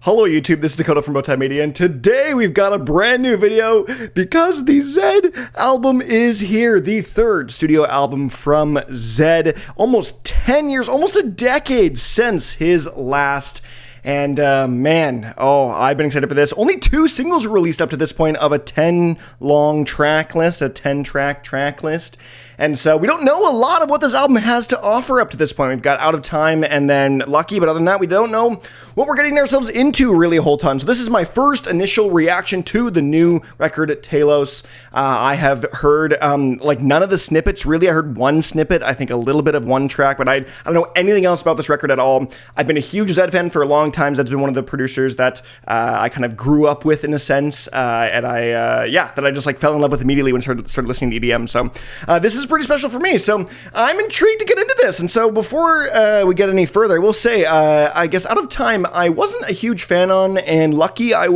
Hello YouTube, this is Dakota from Bowtied Media, and today we've got a brand new video because the Zedd album is here. The third studio album from Zedd. Almost 10 years, almost a decade since his last. And man, I've been excited for this. Only 2 singles were released up to this point of a 10-long track list, a 10-track track list. And so we don't know a lot of what this album has to offer up to this point. We've got Out of Time and then Lucky, but other than that, we don't know what we're getting ourselves into really a whole ton. So this is my first initial reaction to the new record, Telos. I have heard like none of the snippets, really. I heard one snippet, I think a little bit of one track, but I don't know anything else about this record at all. I've been a huge Zedd fan for a long time. Zedd's been one of the producers that I kind of grew up with in a sense, and that I just like fell in love with immediately when I started listening to EDM. So this is pretty special for me, so I'm intrigued to get into this. And so before we get any further, I will say I guess Out of Time I wasn't a huge fan on, and Lucky I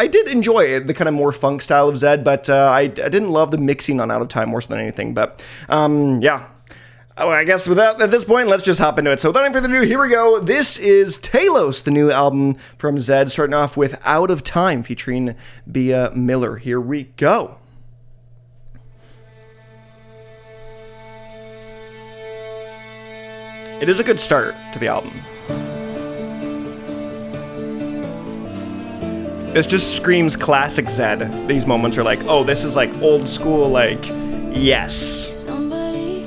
did enjoy the kind of more funk style of Zedd, but I didn't love the mixing on Out of Time more so than anything. But yeah, I guess at this point, let's just hop into it. So without any further ado, here we go. This is Telos, the new album from Zedd, starting off with Out of Time featuring Bea Miller. Here we go. It is a good start to the album. This just screams classic Zedd. These moments are like, oh, this is like old school, like, yes. Somebody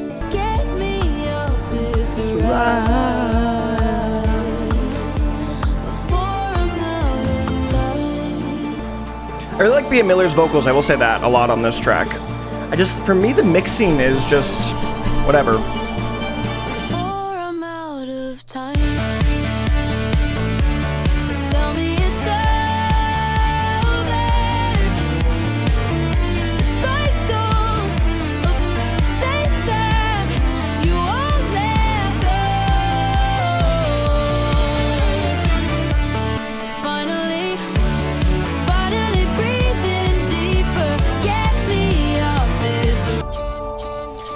just get me off this ride before I'm out of time. I really like Bea Miller's vocals, I will say that a lot on this track. For me, the mixing is just whatever.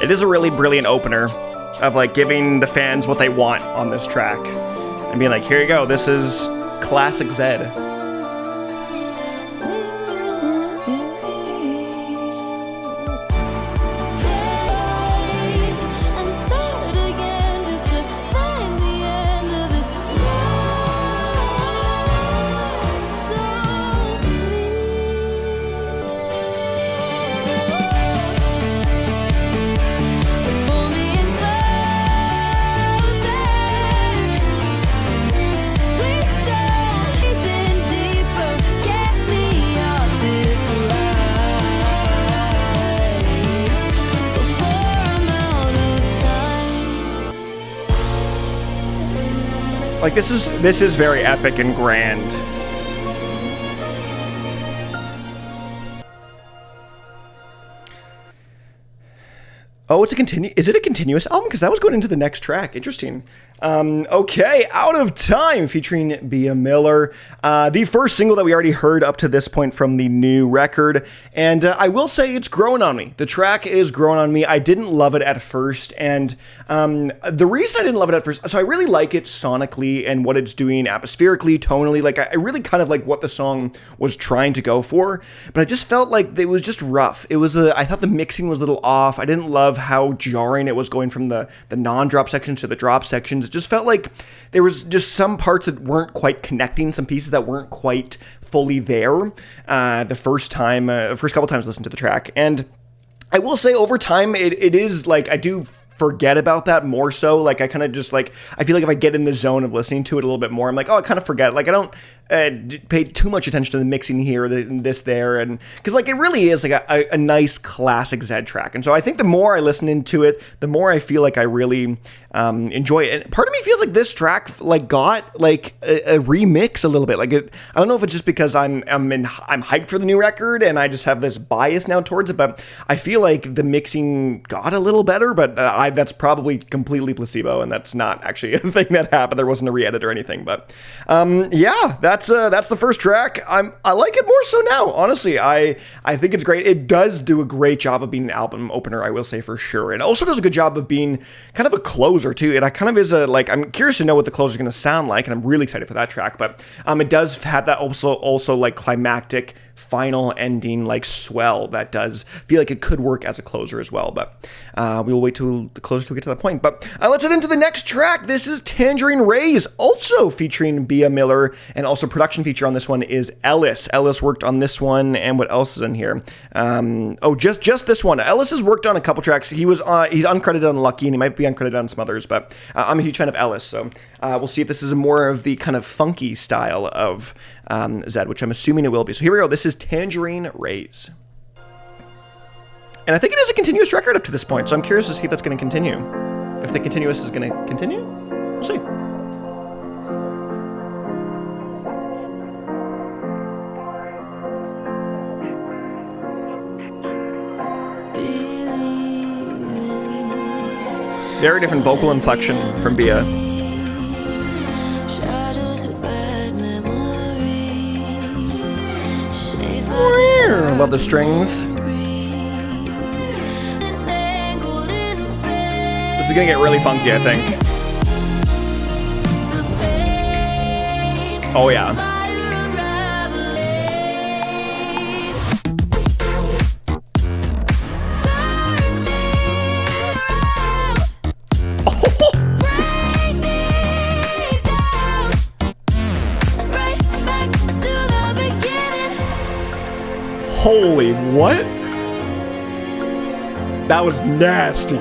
It is a really brilliant opener of like giving the fans what they want on this track and being like, here you go, this is classic Zedd. Like this is very epic and grand. Oh, is it a continuous album? Because that was going into the next track. Interesting. Okay, Out of Time featuring Bea Miller. The first single that we already heard up to this point from the new record. And I will say it's grown on me. The track is grown on me. I didn't love it at first. And the reason I didn't love it at first, so I really like it sonically and what it's doing atmospherically, tonally. Like I really kind of like what the song was trying to go for. But I just felt like it was just rough. I thought the mixing was a little off. I didn't love how jarring it was going from the non-drop sections to the drop sections. It just felt like there was just some parts that weren't quite connecting, some pieces that weren't quite fully there the first couple times I listened to the track. And I will say over time, it is like I do forget about that more so. Like I kind of just like, I feel like if I get in the zone of listening to it a little bit more, I'm like, oh, I kind of forget. Like I don't pay too much attention to the mixing here, this there, and because like it really is like a nice classic Zedd track. And so I think the more I listen into it, the more I feel like I really enjoy it. And part of me feels like this track like got like a remix a little bit. Like I don't know if it's just because I'm hyped for the new record and I just have this bias now towards it, but I feel like the mixing got a little better. But that's probably completely placebo, and that's not actually a thing that happened. There wasn't a re-edit or anything. But yeah, that's the first track. I like it more so now. Honestly, I think it's great. It does do a great job of being an album opener, I will say for sure. And it also does a good job of being kind of a closer closer too. It kind of is a, like, I'm curious to know what the closer is going to sound like, and I'm really excited for that track. But it does have that also like climactic final ending, like swell that does feel like it could work as a closer as well. But we will wait till the closer to get to that point. But let's head into the next track. This is Tangerine Rays, also featuring Bia Miller, and also production feature on this one is Ellis. Ellis worked on this one, and what else is in here? Just this one. Ellis has worked on a couple tracks. He's uncredited on Lucky, and he might be uncredited on some others, but I'm a huge fan of Ellis, so we'll see if this is more of the kind of funky style of Zedd, which I'm assuming it will be. So here we go. This is Tangerine Rays. And I think it is a continuous record up to this point, so I'm curious to see if that's going to continue. If the continuous is going to continue, we'll see. Very different vocal inflection from Bia. Love the strings. This is gonna get really funky, I think. Oh yeah. Holy what? That was nasty.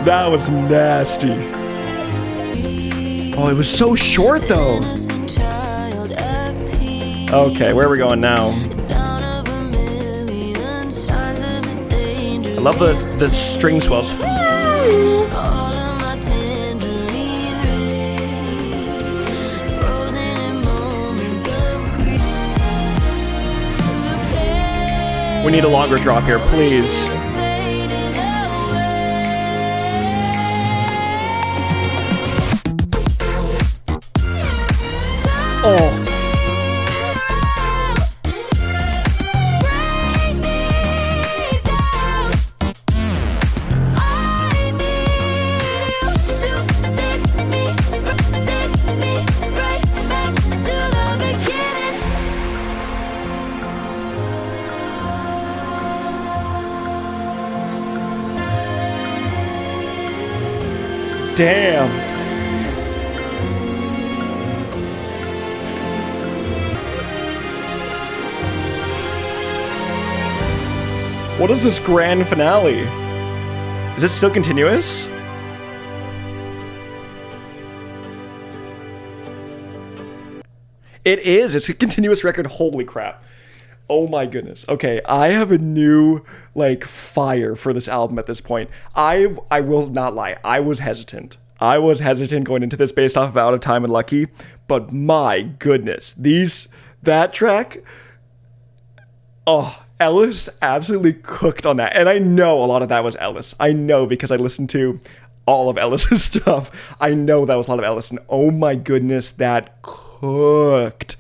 That was nasty. Oh, it was so short though. Okay, where are we going now? I love the string swells. We need a longer drop here, please. Oh. Damn. What is this grand finale? Is it still continuous? It is. It's a continuous record. Holy crap. Oh my goodness. Okay, I have a new, like, fire for this album at this point. I will not lie. I was hesitant. Going into this based off of Out of Time and Lucky, but my goodness. That track, oh, Ellis absolutely cooked on that. And I know a lot of that was Ellis. I know because I listened to all of Ellis's stuff. I know that was a lot of Ellis, and oh my goodness, that cooked.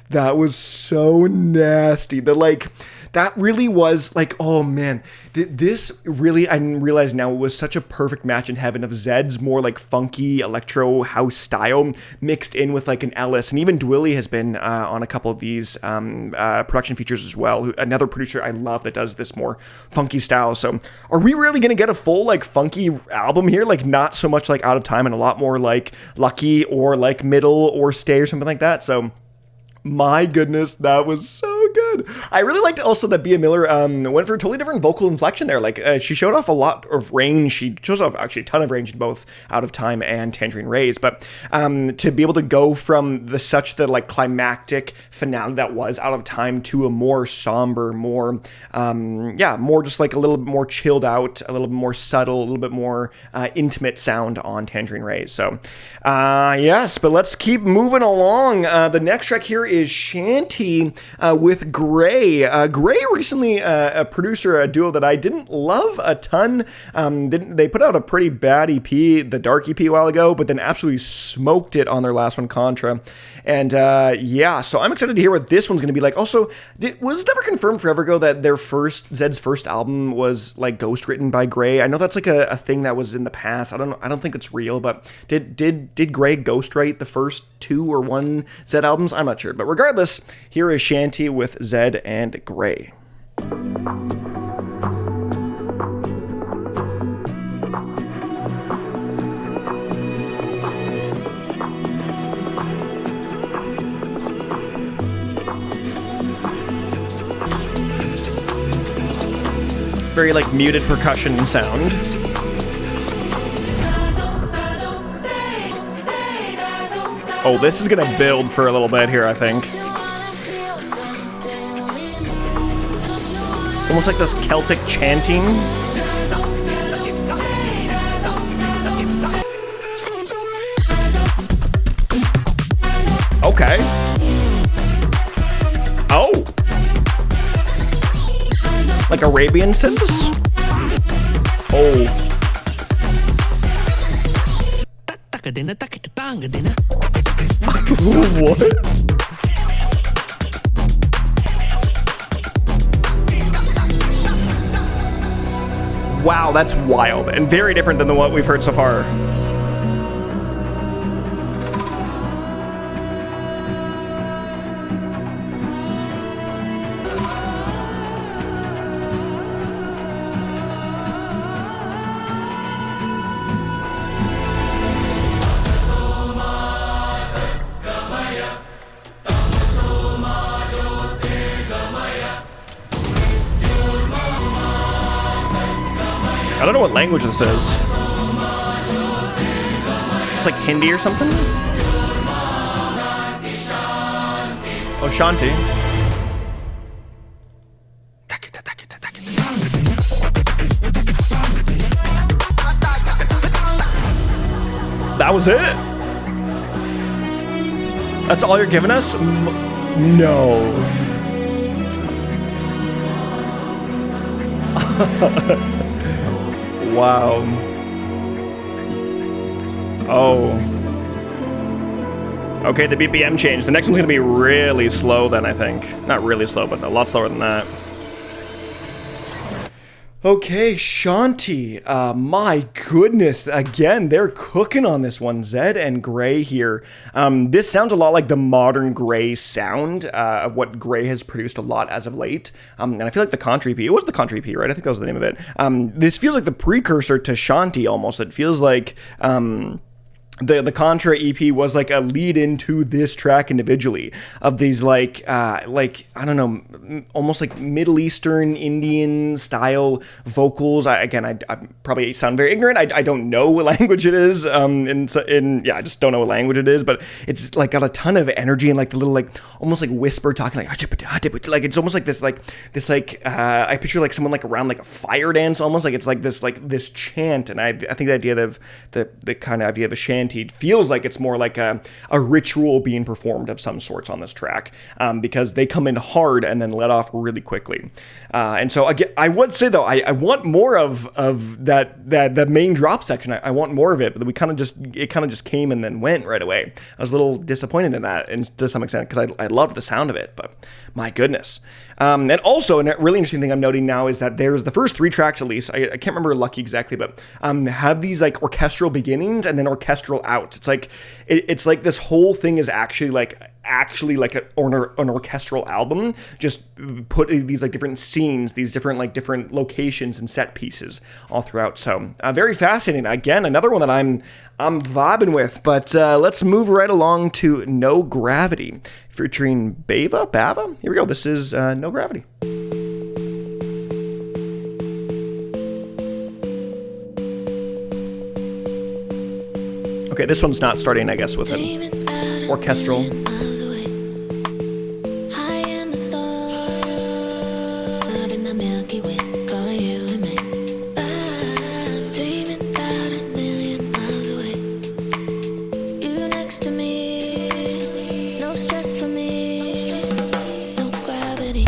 That was so nasty. That really was like, oh man, this really, I realize now, it was such a perfect match in heaven of Zedd's more like funky electro house style mixed in with like an Ellis. And even Dwilly has been on a couple of these production features as well. Another producer I love that does this more funky style. So are we really going to get a full like funky album here? Like not so much like Out of Time and a lot more like Lucky or like Middle or Stay or something like that. So my goodness, that was so good. I really liked also that Bia Miller went for a totally different vocal inflection there. Like she showed off a lot of range. She shows off actually a ton of range in both Out of Time and Tangerine Rays. But to be able to go from the like climactic finale that was Out of Time to a more somber, more more just like a little bit more chilled out, a little bit more subtle, a little bit more intimate sound on Tangerine Rays. So yes, but let's keep moving along. The next track here is Shanti with Gray. Gray recently a producer, a duo that I didn't love a ton. They put out a pretty bad EP, the Dark EP, a while ago, but then absolutely smoked it on their last one, Contra. And yeah, so I'm excited to hear what this one's going to be like. Also, was it never confirmed forever ago that Zedd's first album was like ghost written by Gray? I know that's like a thing that was in the past. I don't think it's real, but did Gray ghostwrite the first 2 or 1 Zedd albums? I'm not sure, but regardless, here is Shanti with Zedd and Gray. Very like muted percussion sound. Oh, this is gonna build for a little bit here, I think. Almost like this Celtic chanting. Okay. Oh. Like Arabian synths? Oh. What? Wow, that's wild and very different than what we've heard so far. I don't know what language this is. It's like Hindi or something? Oh, Shanti. That was it? That's all you're giving us? No. Wow. Oh. Okay, the BPM changed. The next one's gonna be really slow then, I think. Not really slow, but a lot slower than that. Okay, Shanti. My goodness. Again, they're cooking on this one. Zedd and Gray here. This sounds a lot like the modern Gray sound of what Gray has produced a lot as of late. And I feel like the Contra EP, it was the Contra EP, right? I think that was the name of it. This feels like the precursor to Shanti almost. It feels like... The Contra EP was like a lead into this track individually of these like I don't know, almost like Middle Eastern Indian style vocals. I probably sound very ignorant. I don't know what language it is. I just don't know what language it is. But it's like got a ton of energy and like the little like almost like whisper talking like it's almost like this I picture like someone like around like a fire dance almost like it's like this chant. And I think the idea of the kind of idea of a chant feels like it's more like a ritual being performed of some sorts on this track because they come in hard and then let off really quickly. And so again, I would say though, I want more of that main drop section. I want more of it, but it kind of just came and then went right away. I was a little disappointed in that, and to some extent, because I loved the sound of it, but my goodness. And also, a really interesting thing I'm noting now is that there's the first 3 tracks, at least, I can't remember Lucky exactly, but have these like orchestral beginnings and then orchestral outs. It's like this whole thing is actually like an orchestral album, just put these like different scenes, these different locations and set pieces all throughout. So very fascinating. Again, another one that I'm vibing with, but let's move right along to No Gravity featuring Bava. Here we go. This is No Gravity. Okay, this one's not starting, I guess, with an orchestral. Next to me, no stress for me, no gravity.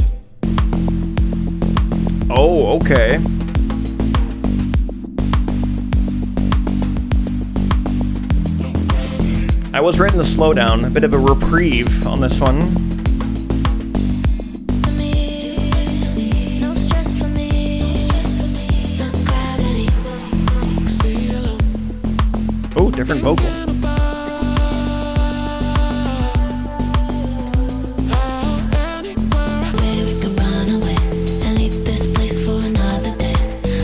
Okay. I was right in the slowdown. A bit of a reprieve on this one. No stress for me. No gravity. Oh, different vocal. Maybe we could run away and leave this place for another day.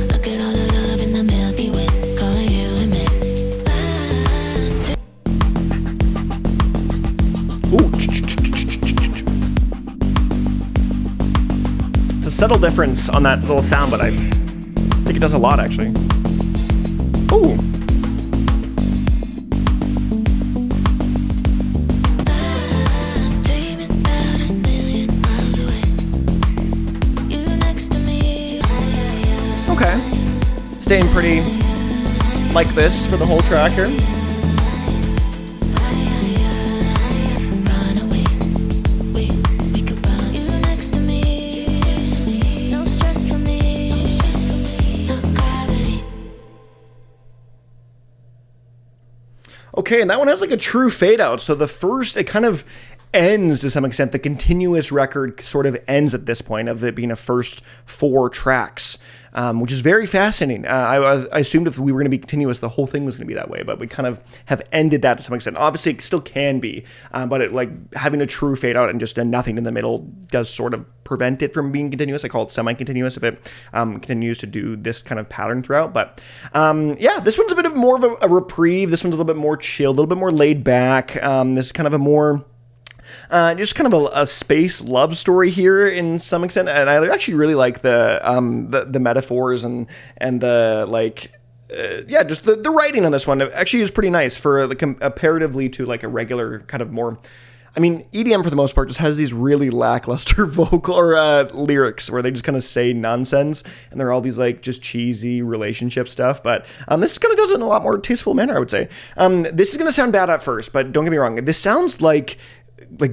Look at all the love in the Milky Way, calling you and me. Ooh. It's a subtle difference on that little sound, but I think it does a lot, actually. Ooh. Dreaming about a million miles away. You next to me. Okay. Staying pretty like this for the whole track here. Run away. We could run. You next to me. No stress for me. No gravity. Okay, and that one has like a true fade out. So the first, it kind of ends to some extent. The continuous record sort of ends at this point of it being a first 4 tracks, which is very fascinating. I assumed if we were going to be continuous, the whole thing was going to be that way, but we kind of have ended that to some extent. Obviously, it still can be, but it like having a true fade out and just a nothing in the middle does sort of prevent it from being continuous. I call it semi-continuous if it continues to do this kind of pattern throughout. But yeah, this one's a bit of more of a reprieve. This one's a little bit more chilled, a little bit more laid back. This is kind of a more just kind of a space love story here in some extent, and I actually really like the metaphors and the like. Yeah, just the writing on this one actually is pretty nice for the comparatively to like a regular kind of more. I mean, EDM for the most part just has these really lackluster vocal or lyrics where they just kind of say nonsense, and they're all these like just cheesy relationship stuff. But this kind of does it in a lot more tasteful manner, I would say. This is going to sound bad at first, but don't get me wrong. This sounds like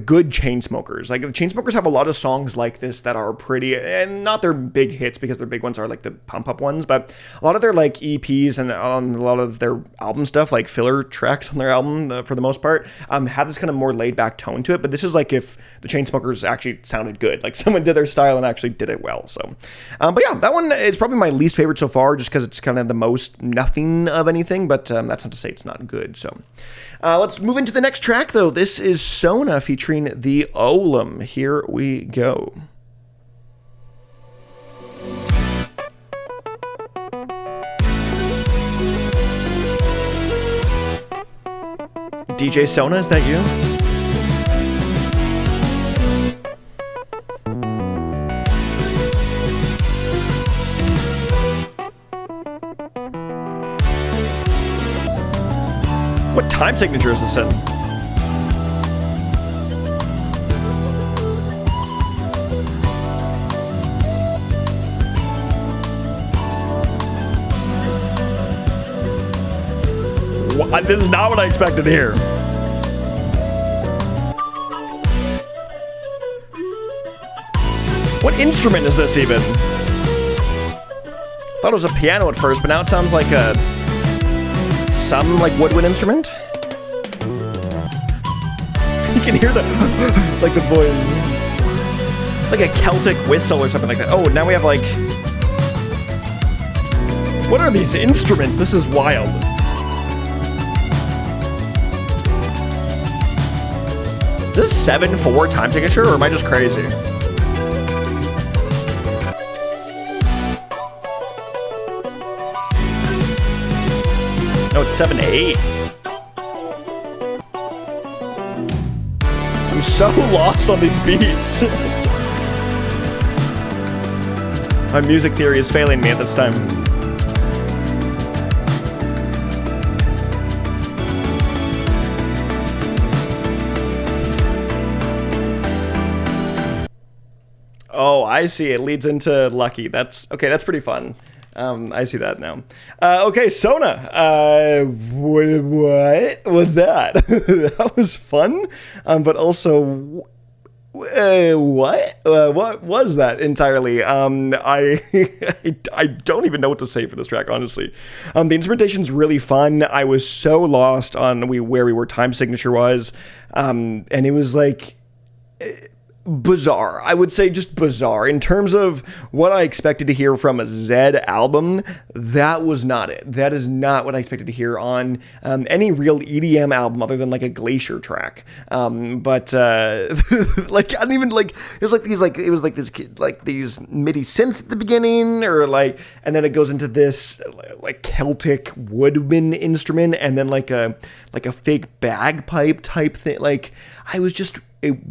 good Chainsmokers. Like the Chainsmokers have a lot of songs like this that are pretty, and not their big hits because their big ones are like the pump up ones, but a lot of their like EPs and a lot of their album stuff, like filler tracks on their album for the most part, have this kind of more laid back tone to it. But this is like if the Chainsmokers actually sounded good, like someone did their style and actually did it well. So, but yeah, that one is probably my least favorite so far, just because it's kind of the most nothing of anything. But that's not to say it's not good. So. Let's move into the next track, though. This is Sona featuring the Olam. Here we go. DJ Sona, is that you? What time signature is this in? What? This is not what I expected to hear. What instrument is this even? Thought it was a piano at first, but now it sounds like some like woodwind instrument. You can hear the like the voice, like a Celtic whistle or something like that. Oh, now we have like, what are these instruments? This is wild. Is this 7/4 time signature, or am I just crazy? No, it's 7/8. I'm so lost on these beats. My music theory is failing me at this time. Oh, I see. It leads into Lucky. That's okay. That's pretty fun. I see that now. Okay, Sona. What was that? That was fun, but also What was that entirely? I I don't even know what to say for this track, honestly. The instrumentation's really fun. I was so lost on where we were time signature wise, and it was like bizarre. I would say just bizarre. In terms of what I expected to hear from a Zedd album, that was not it. That is not what I expected to hear on any real EDM album other than like a Glacier track. But like, I don't even like, it was like these, like, it was like this, like these MIDI synths at the beginning, or like, and then it goes into this like Celtic woodwind instrument, and then like a fake bagpipe type thing. Like, I was just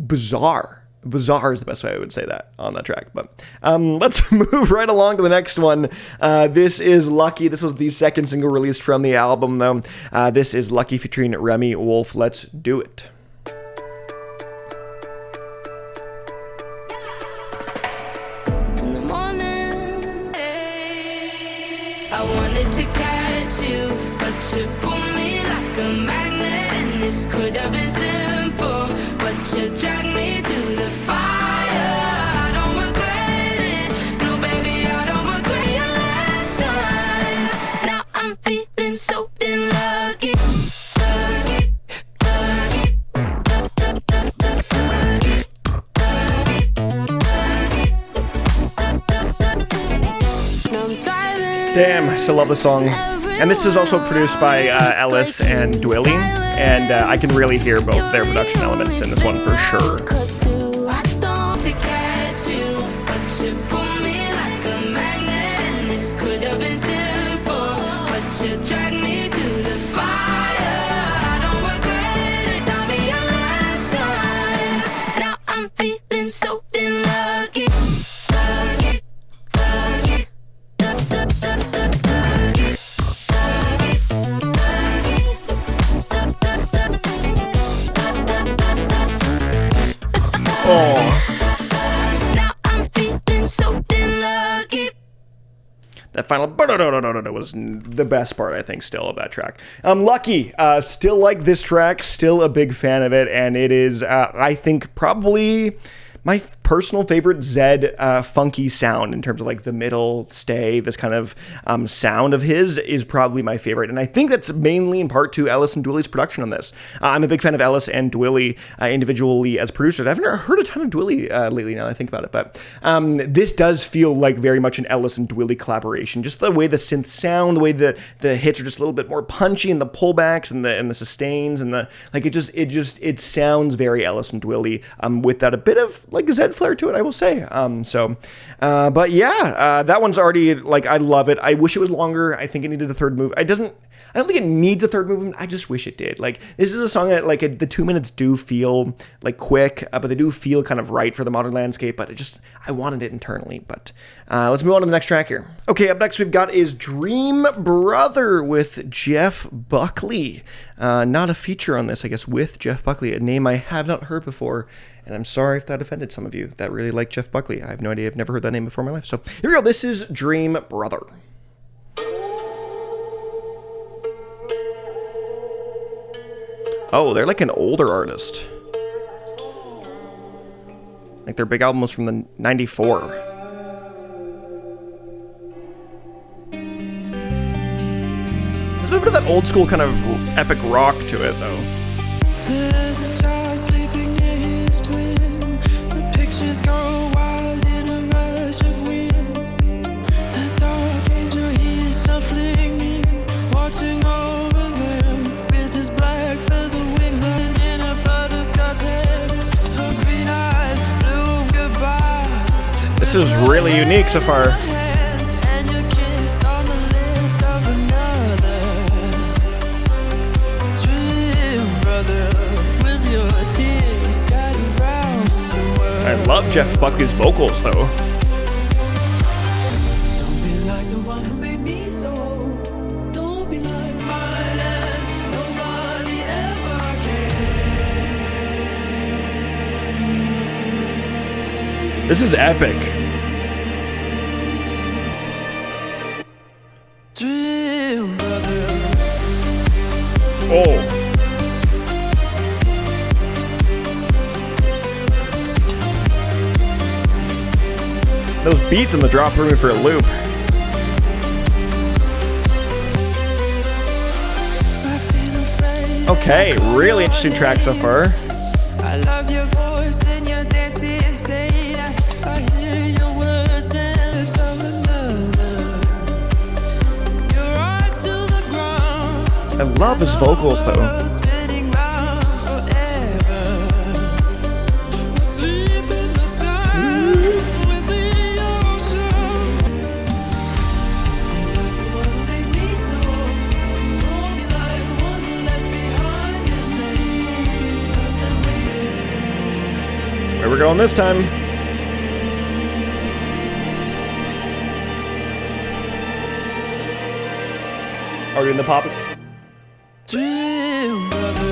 bizarre. Bizarre is the best way I would say that on that track. But let's move right along to the next one. This is Lucky. This was the second single released from the album, though. This is Lucky featuring Remy Wolf. Let's do it. In the morning, I wanted to catch you, but you pulled me like a magnet, and this could have been simple, but you dragged me through the fire. I don't regret it, no baby, I don't regret your lesson. Now I'm feeling soaked in lucky. Lucky, lucky, now I'm driving. Damn, I still love the song. And this is also produced by Ellis and Dwilly, and I can really hear both their production elements in this one for sure. Soaked in lucky, lucky, lucky, now I'm feeling soaked in lucky. That final was the best part, I think, still of that track. Lucky, still like this track, still a big fan of it, and it is, I think, probably my personal favorite Zedd funky sound in terms of like the middle stay. This kind of sound of his is probably my favorite, and I think that's mainly in part to Ellis and Dwilly's production on this. I'm a big fan of Ellis and Dwilly individually as producers. I've never heard a ton of Dwilly lately now that I think about it, but this does feel like very much an Ellis and Dwilly collaboration. Just the way the synths sound, the way the hits are just a little bit more punchy, and the pullbacks and the sustains, and the like. It sounds very Ellis and Dwilly with that a bit of like Zedd flair to it, I will say. But yeah, that one's already, like, I love it. I wish it was longer. I think it needed a third move. I don't think it needs a third movement. I just wish it did. Like, this is a song that, like, the 2 minutes do feel, like, quick, but they do feel kind of right for the modern landscape, but I wanted it internally. But let's move on to the next track here. Okay, up next we've got is Dream Brother with Jeff Buckley. Not a feature on this, I guess, with Jeff Buckley, a name I have not heard before, and I'm sorry if that offended some of you that really like Jeff Buckley. I have no idea. I've never heard that name before in my life. So here we go. This is Dream Brother. Oh, they're like an older artist. Like their big album was from the 94. There's a bit of that old school kind of epic rock to it, though. There's a child sleeping near his twin. The pictures go wild in a rush of wind. The dark angel he is shuffling in, watching over them with his black feather wings and in a butterscotch head. Her green eyes bloom goodbye. This is really unique so far. And your kiss on the lips of another. Dream brother, with your tears scattered round the world. I love Jeff Buckley's vocals, though. Don't be like the one who made me so. Don't be like mine, and nobody ever can. This is epic. Dream brother. Oh. Those beats in the drop threw me for a loop. Okay, really interesting track so far. I love your voice and your dance insane. I hear your words and lips of another. Your eyes to the ground. I love his vocals though. Spinning round forever. Sleep in the sun with the ocean. You like the one who made me so. Don't be like the one who left behind his name. Doesn't wait. Where we're going this time? Are we in the pop? Dream brother.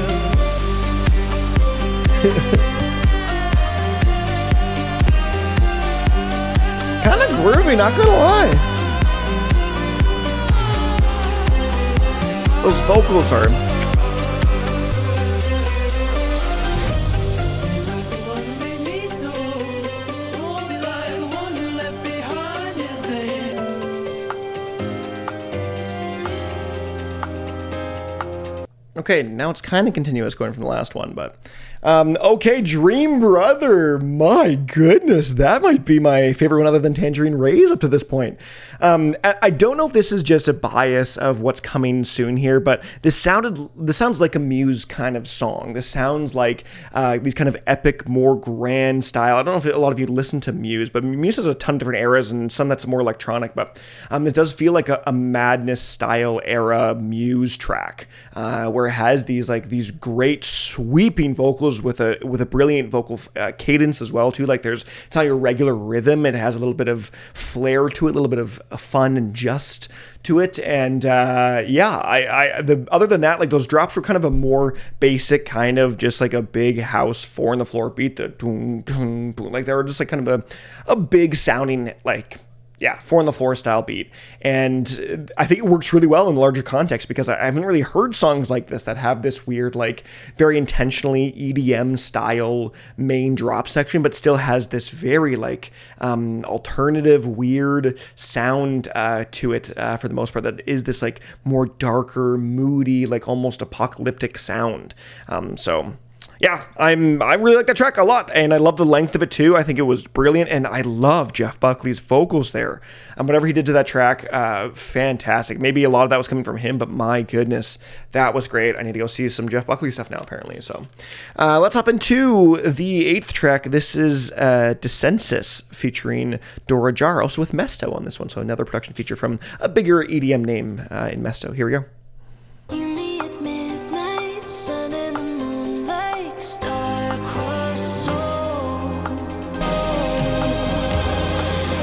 Kind of groovy, not gonna lie. Those vocals are. The one who made me so. Don't be like the one who left behind his name. Okay, now it's kind of continuous going from the last one, but okay, Dream Brother. My goodness, that might be my favorite one other than Tangerine Rays up to this point. I don't know if this is just a bias of what's coming soon here, but this sounds like a Muse kind of song. This sounds like these kind of epic, more grand style. I don't know if a lot of you listen to Muse, but Muse has a ton of different eras and some that's more electronic, but it does feel like a Madness style era Muse track where it has these great sweeping vocals with a brilliant vocal cadence as well too. Like it's not your regular rhythm. It has a little bit of flair to it, a little bit of fun and just to it. And other than that, like those drops were kind of a more basic kind of just like a big house 4 on the floor beat. The boom, boom, boom. Like they were just like kind of a big sounding like. Yeah, 4 on the floor style beat. And I think it works really well in the larger context because I haven't really heard songs like this that have this weird, like very intentionally EDM style main drop section, but still has this very like alternative, weird sound to it for the most part that is this like more darker, moody, like almost apocalyptic sound. Yeah, I really like that track a lot, and I love the length of it too. I think it was brilliant, and I love Jeff Buckley's vocals there. Whatever he did to that track, fantastic. Maybe a lot of that was coming from him, but my goodness, that was great. I need to go see some Jeff Buckley stuff now, apparently. So let's hop into the 8th track. This is Descensus featuring Dora Jar, also with Mesto on this one. So another production feature from a bigger EDM name in Mesto. Here we go. You me at midnight, sun in the moonlight, star-crossed soul.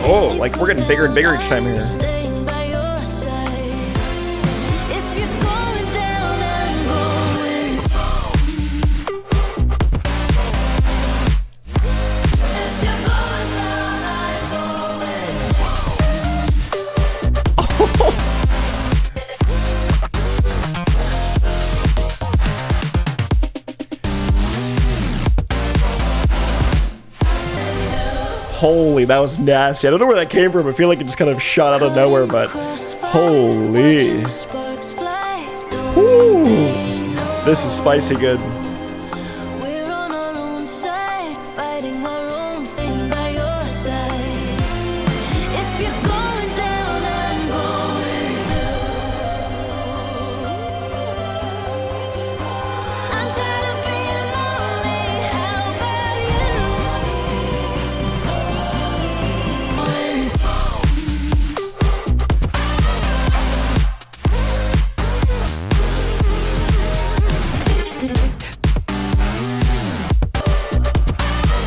Oh, like we're getting bigger and bigger each time here. Staying by your side. If you're going down, I'm going. If you're going down, I'm going. Holy, that was nasty. I don't know where that came from. I feel like it just kind of shot out of nowhere, but holy. Woo. This is spicy good. We're on our own side, fighting our own thing by your side. If you're going down, I'm going too. I'm tired of being lonely. How about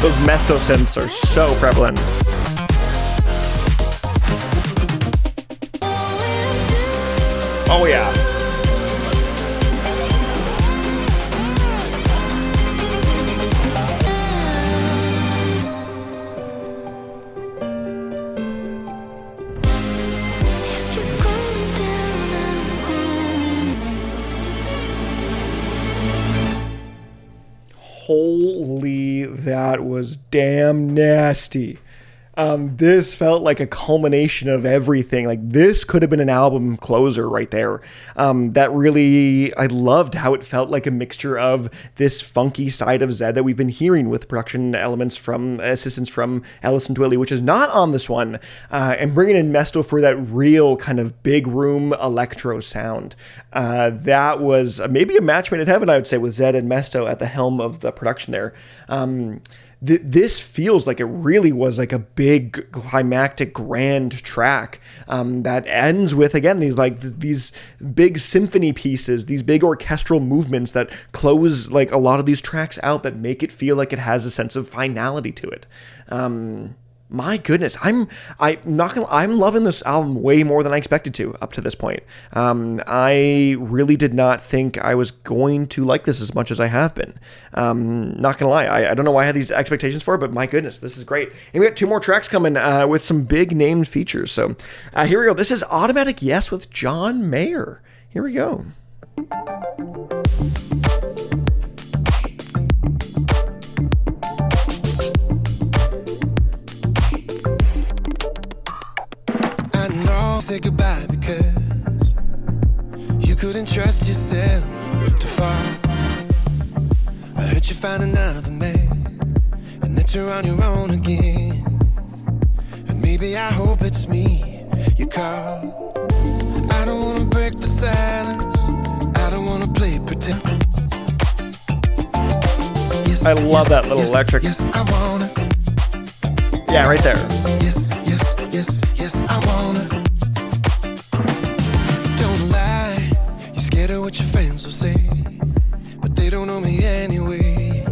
Those Mesto synths are so prevalent. Oh yeah. if you're going down, I'm going. Holy, that was damn nasty. This felt like a culmination of everything. Like this could have been an album closer right there. That really, I loved how it felt like a mixture of this funky side of Zedd that we've been hearing with production elements from assistance from Ellison Twilly, which is not on this one, and bringing in Mesto for that real kind of big room electro sound. That was maybe a match made in heaven, I would say, with Zedd and Mesto at the helm of the production there. This feels like it really was like a big climactic grand track that ends with, again, these big symphony pieces, these big orchestral movements that close like a lot of these tracks out that make it feel like it has a sense of finality to it. My goodness, I'm loving this album way more than I expected to up to this point. I really did not think I was going to like this as much as I have been. Not gonna lie, I don't know why I had these expectations for it, but my goodness, this is great. And we got 2 more tracks coming with some big named features. So here we go. This is Automatic Yes with John Mayer. Here we go. Say goodbye because you couldn't trust yourself to fall. I heard you find another man and that you're on your own again. And maybe I hope it's me you call. I don't wanna break the silence, I don't wanna play pretend. Yes, I love that little electric. Yes, I wanna. Yeah, right there. Yes, I wanna. Scared of what your friends will say, but they don't know me anyway.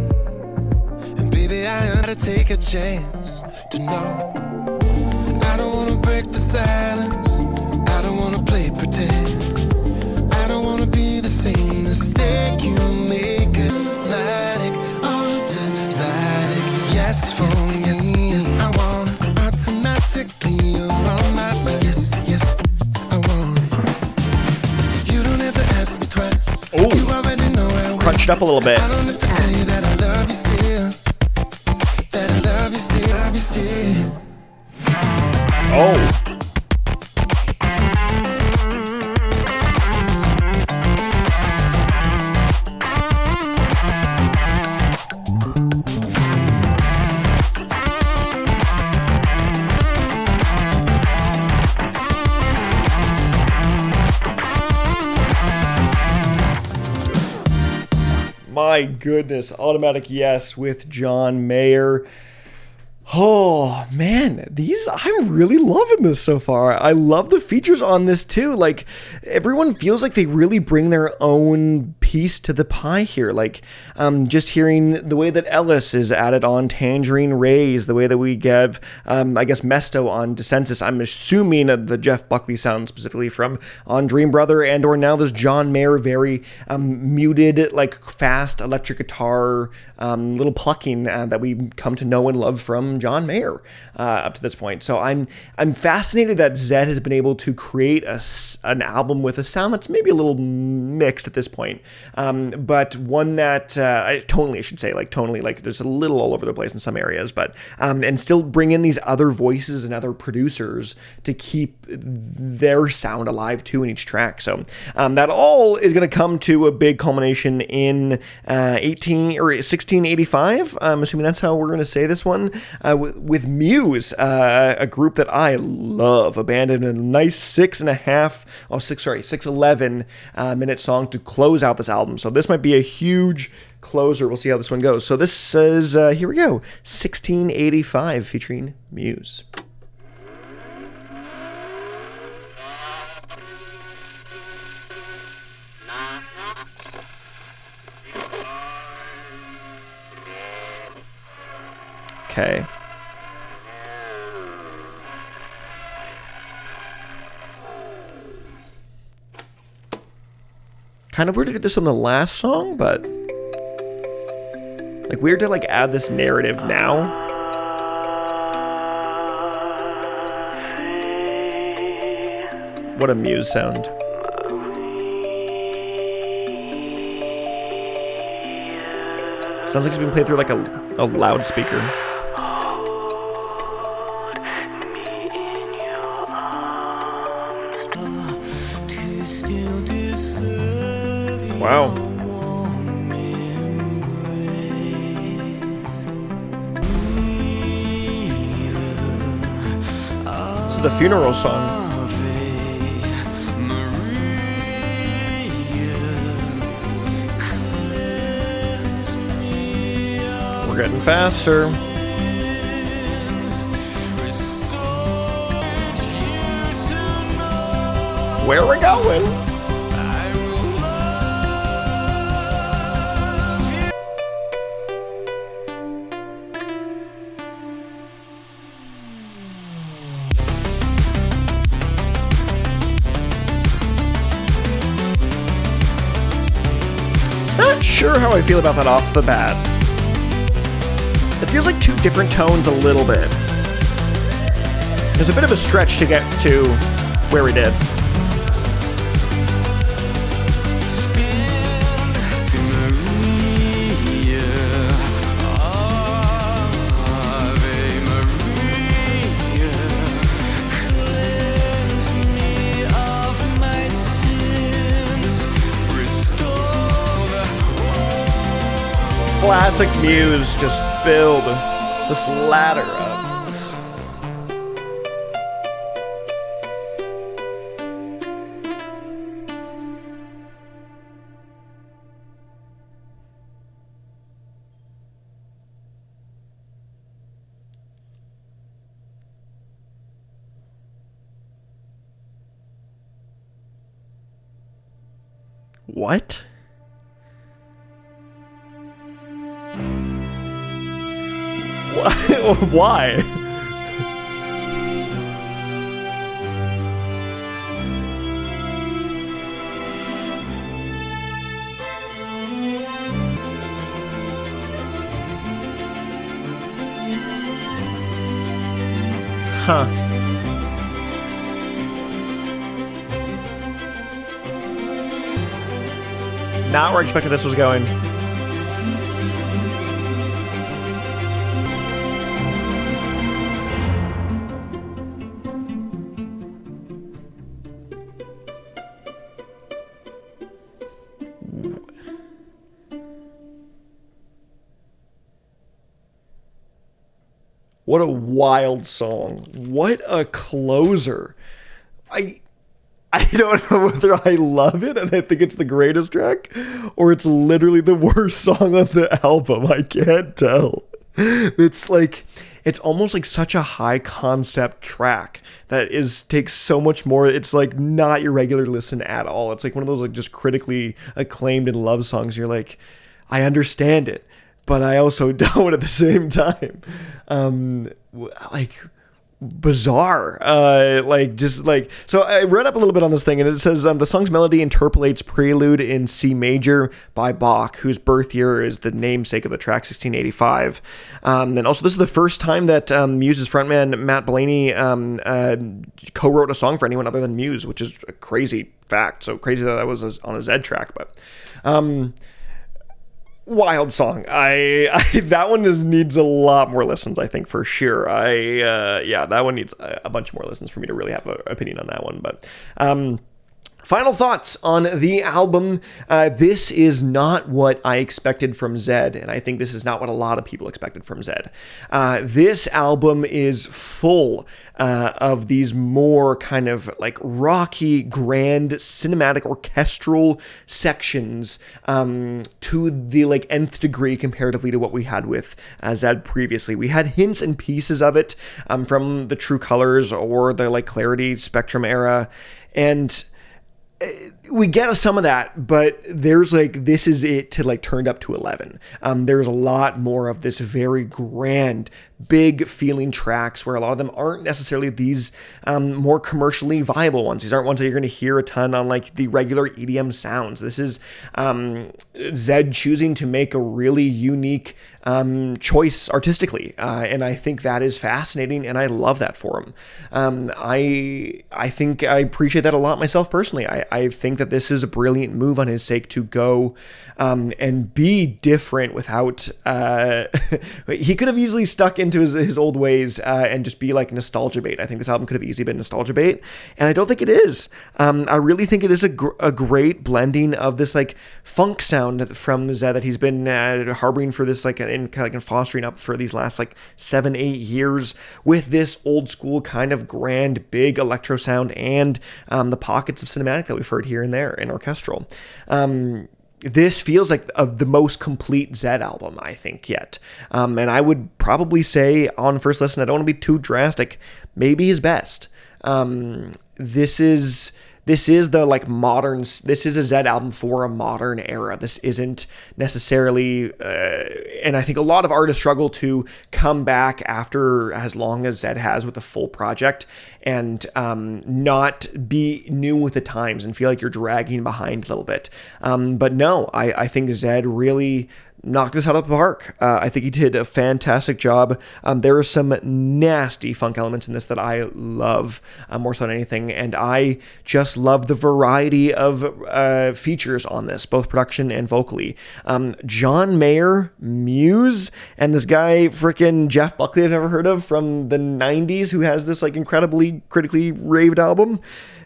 And baby, I gotta take a chance to know. I don't wanna break the silence, I don't wanna play pretend. I don't wanna be the same mistake you make. Automatic, automatic, yes for me. Yes, I want automatically. You're on my mind. Yes, I want. You don't have to ask me twice. Oh, you already know I crunched up a little bit. I don't have to tell you that I love you still. That I love you still, love you still. Oh. My goodness, Automatic Yes with John Mayer. Oh man, I'm really loving this so far. I love the features on this too. Like everyone feels like they really bring their own piece to the pie here. Like just hearing the way that Ellis is added on Tangerine Rays, the way that we get, I guess, Mesto on Descensus. I'm assuming the Jeff Buckley sound specifically from on Dream Brother, and or now this John Mayer very muted, like fast electric guitar, little plucking that we've come to know and love from John Mayer up to this point. So I'm fascinated that Zedd has been able to create an album with a sound that's maybe a little mixed at this point, but one that tonally, I should say, like tonally, like there's a little all over the place in some areas, but and still bring in these other voices and other producers to keep their sound alive too in each track. So that all is going to come to a big culmination in 1685. I'm assuming that's how we're going to say this one. With Muse, a group that I love, a band in a nice 6:11 minute song to close out this album. So this might be a huge closer. We'll see how this one goes. So this is, here we go, 1685 featuring Muse. Okay. Kind of weird to get this on the last song, but like weird to like add this narrative now. What a Muse sound. Sounds like it's been played through like a loudspeaker. Wow. This is the funeral song. We're getting faster. Where are we going? Not sure how I feel about that off the bat. It feels like two different tones a little bit. There's a bit of a stretch to get to where we did. Classic Muse, just build this ladder up. What? Why? Huh. Not where I expected this was going. What a wild song. What a closer. I don't know whether I love it and I think it's the greatest track or it's literally the worst song on the album. I can't tell. It's like, it's almost like such a high concept track that takes so much more. It's like not your regular listen at all. It's like one of those like just critically acclaimed and loved songs. You're like, I understand it, but I also don't at the same time. Like bizarre. So I read up a little bit on this thing, and it says the song's melody interpolates Prelude in C major by Bach, whose birth year is the namesake of the track, 1685. And also, this is the first time that Muse's frontman Matt Blaney co-wrote a song for anyone other than Muse, which is a crazy fact. So crazy that was on a Zedd track, but wild song. That one needs a lot more listens, I think, for sure. That one needs a bunch more listens for me to really have an opinion on that one. But final thoughts on the album. This is not what I expected from Zedd, and I think this is not what a lot of people expected from Zedd. This album is full of these more kind of like rocky, grand, cinematic, orchestral sections to the like nth degree comparatively to what we had with Zedd previously. We had hints and pieces of it from the True Colors or the like Clarity Spectrum era, and we get some of that, but there's like, this is it to like turned up to 11. There's a lot more of this very grand, big feeling tracks where a lot of them aren't necessarily these more commercially viable ones. These aren't ones that you're going to hear a ton on like the regular EDM sounds. This is Zedd choosing to make a really unique choice artistically, and I think that is fascinating, and I love that for him. I think I appreciate that a lot myself personally. I think that this is a brilliant move on his sake to go and be different without he could have easily stuck in into his old ways and just be like nostalgia bait. I think this album could have easily been nostalgia bait, and I don't think it is. I really think it is a great blending of this like funk sound from Zedd that he's been harboring for this like in fostering up for these last like 7-8 years, with this old school kind of grand big electro sound and the pockets of cinematic that we've heard here and there in orchestral. This feels like the most complete Zedd album, I think, yet. And I would probably say on first listen, I don't want to be too drastic, maybe his best. This is the like modern, this is a Zedd album for a modern era. This isn't necessarily, and I think a lot of artists struggle to come back after as long as Zedd has with a full project and not be new with the times and feel like you're dragging behind a little bit. But no, I think Zedd really knocked this out of the park. I think he did a fantastic job. There are some nasty funk elements in this that I love more so than anything, and I just love the variety of features on this, both production and vocally. John Mayer, Muse, and this guy freaking Jeff Buckley I've never heard of from the 90s, who has this like incredibly critically raved album.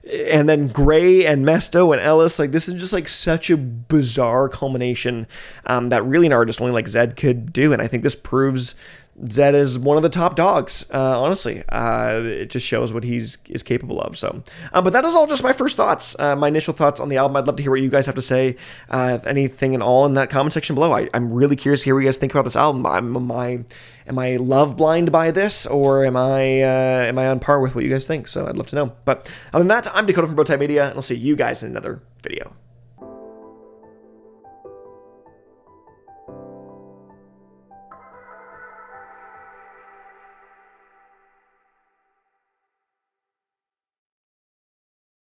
And then Gray and Mesto and Ellis, like this is just like such a bizarre culmination that really an artist only like Zedd could do. And I think this proves Zedd is one of the top dogs, honestly. It just shows what he's capable of. So, but that is all just my first thoughts, my initial thoughts on the album. I'd love to hear what you guys have to say, anything and all in that comment section below. I'm really curious to hear what you guys think about this album. Am I love blind by this, or am I on par with what you guys think? So I'd love to know. But other than that, I'm Dakota from Bowtied Media, and I'll see you guys in another video.